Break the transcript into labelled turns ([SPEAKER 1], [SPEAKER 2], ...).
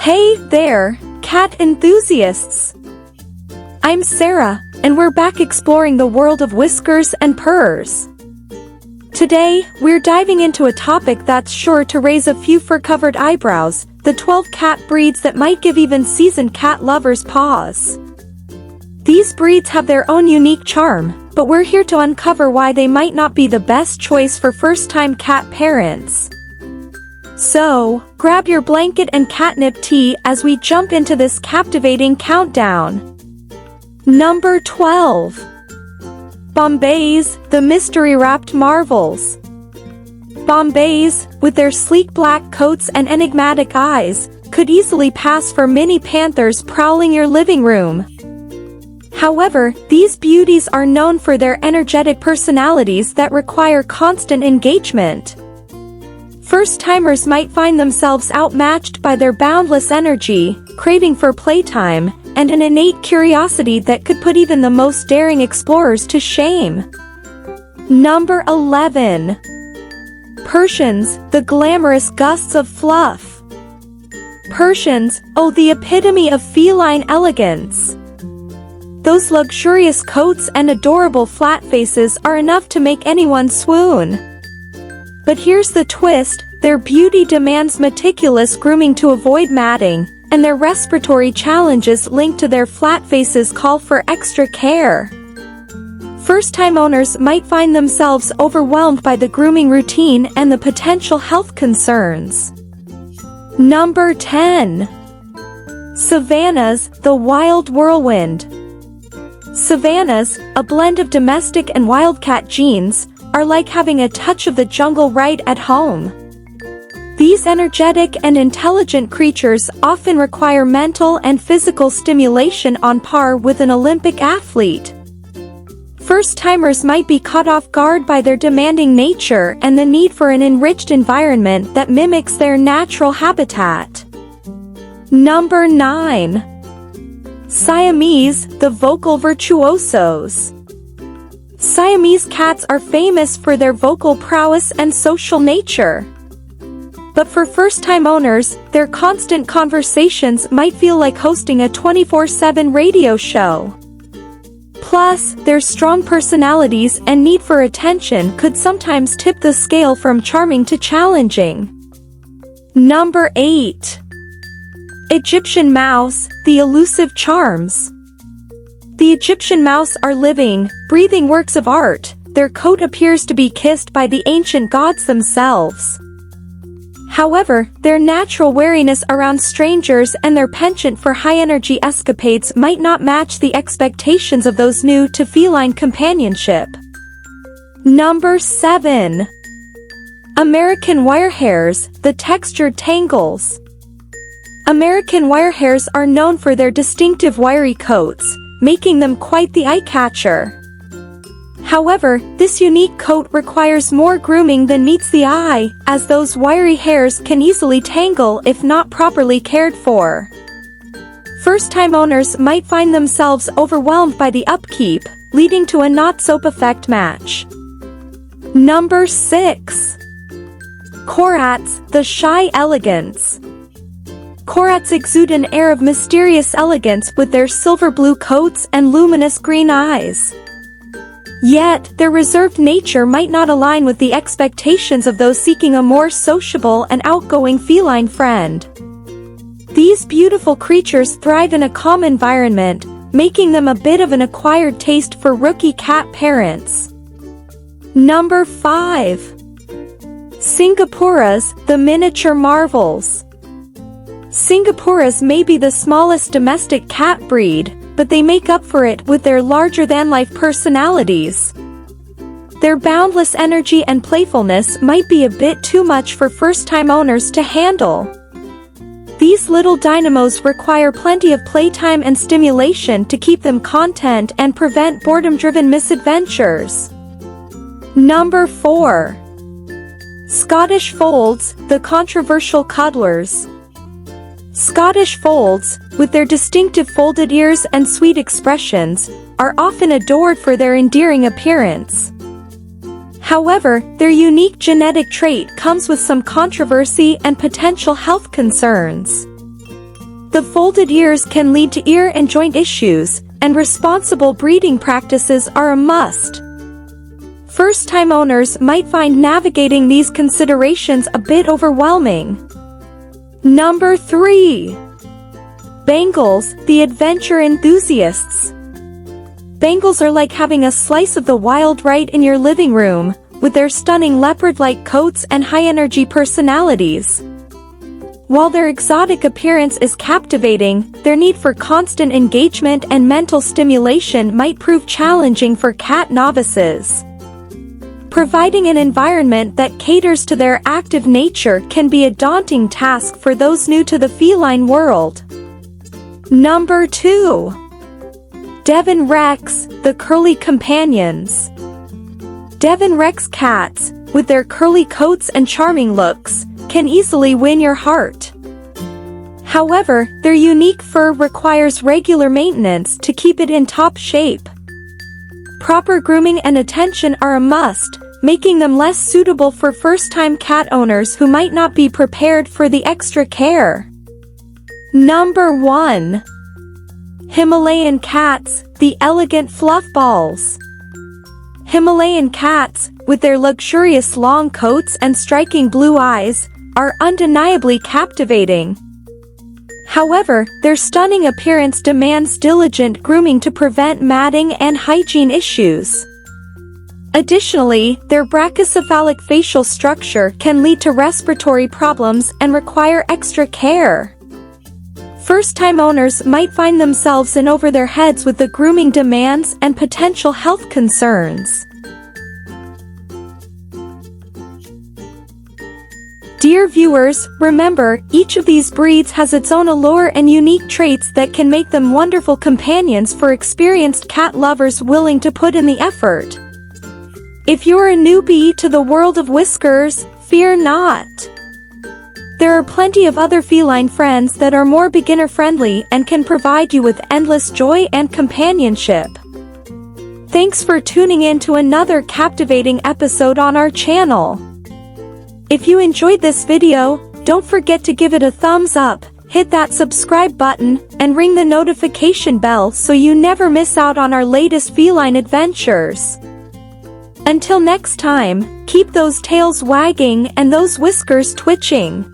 [SPEAKER 1] Hey there, cat enthusiasts! I'm Sarah, and we're back exploring the world of whiskers and purrs. Today, we're diving into a topic that's sure to raise a few fur-covered eyebrows, the 12 cat breeds that might give even seasoned cat lovers pause. These breeds have their own unique charm, but we're here to uncover why they might not be the best choice for first-time cat parents. So, grab your blanket and catnip tea as we jump into this captivating countdown. Number 12. Bombays, the mystery-wrapped marvels. Bombays, with their sleek black coats and enigmatic eyes, could easily pass for mini panthers prowling your living room. However, these beauties are known for their energetic personalities that require constant engagement. First-timers might find themselves outmatched by their boundless energy, craving for playtime, and an innate curiosity that could put even the most daring explorers to shame. Number 11. Persians, the glamorous gusts of fluff. Persians, oh the epitome of feline elegance. Those luxurious coats and adorable flat faces are enough to make anyone swoon. But here's the twist, their beauty demands meticulous grooming to avoid matting, and their respiratory challenges linked to their flat faces call for extra care. First-time owners might find themselves overwhelmed by the grooming routine and the potential health concerns. Number 10. Savannahs, the wild whirlwind. Savannahs, a blend of domestic and wildcat genes, are like having a touch of the jungle right at home. These energetic and intelligent creatures often require mental and physical stimulation on par with an Olympic athlete. First-timers might be caught off guard by their demanding nature and the need for an enriched environment that mimics their natural habitat. Number 9. Siamese, the vocal virtuosos. Siamese cats are famous for their vocal prowess and social nature. But for first-time owners, their constant conversations might feel like hosting a 24/7 radio show. Plus, their strong personalities and need for attention could sometimes tip the scale from charming to challenging. Number 8. Egyptian mouse, the elusive charms. The Egyptian mouse are living, breathing works of art. Their coat appears to be kissed by the ancient gods themselves. However, their natural wariness around strangers and their penchant for high-energy escapades might not match the expectations of those new to feline companionship. Number 7. American wirehairs, the textured tangles. American wirehairs are known for their distinctive wiry coats, making them quite the eye-catcher. However, this unique coat requires more grooming than meets the eye, as those wiry hairs can easily tangle if not properly cared for. First-time owners might find themselves overwhelmed by the upkeep, leading to a not-so-perfect match. Number 6. Korats, the shy elegance. Korats exude an air of mysterious elegance with their silver blue coats and luminous green eyes. Yet, their reserved nature might not align with the expectations of those seeking a more sociable and outgoing feline friend. These beautiful creatures thrive in a calm environment, making them a bit of an acquired taste for rookie cat parents. Number 5. Singapuras, the miniature marvels. Singapuras may be the smallest domestic cat breed, but they make up for it with their larger-than-life personalities. Their boundless energy and playfulness might be a bit too much for first-time owners to handle. These little dynamos require plenty of playtime and stimulation to keep them content and prevent boredom-driven misadventures. Number 4. Scottish folds, the controversial cuddlers. Scottish folds, with their distinctive folded ears and sweet expressions, are often adored for their endearing appearance. However, their unique genetic trait comes with some controversy and potential health concerns. The folded ears can lead to ear and joint issues, and responsible breeding practices are a must. First-time owners might find navigating these considerations a bit overwhelming. Number 3. Bengals, the adventure enthusiasts. Bengals are like having a slice of the wild right in your living room, with their stunning leopard-like coats and high-energy personalities. While their exotic appearance is captivating, their need for constant engagement and mental stimulation might prove challenging for cat novices. Providing an environment that caters to their active nature can be a daunting task for those new to the feline world. Number 2. Devon Rex, the curly companions. Devon Rex cats, with their curly coats and charming looks, can easily win your heart. However, their unique fur requires regular maintenance to keep it in top shape. Proper grooming and attention are a must, making them less suitable for first-time cat owners who might not be prepared for the extra care. Number 1. Himalayan Cats, the elegant fluffballs. Himalayan cats, with their luxurious long coats and striking blue eyes, are undeniably captivating. However, their stunning appearance demands diligent grooming to prevent matting and hygiene issues. Additionally, their brachycephalic facial structure can lead to respiratory problems and require extra care. First-time owners might find themselves in over their heads with the grooming demands and potential health concerns. Dear viewers, remember, each of these breeds has its own allure and unique traits that can make them wonderful companions for experienced cat lovers willing to put in the effort. If you're a newbie to the world of whiskers, fear not. There are plenty of other feline friends that are more beginner-friendly and can provide you with endless joy and companionship. Thanks for tuning in to another captivating episode on our channel. If you enjoyed this video, don't forget to give it a thumbs up, hit that subscribe button, and ring the notification bell so you never miss out on our latest feline adventures. Until next time, keep those tails wagging and those whiskers twitching.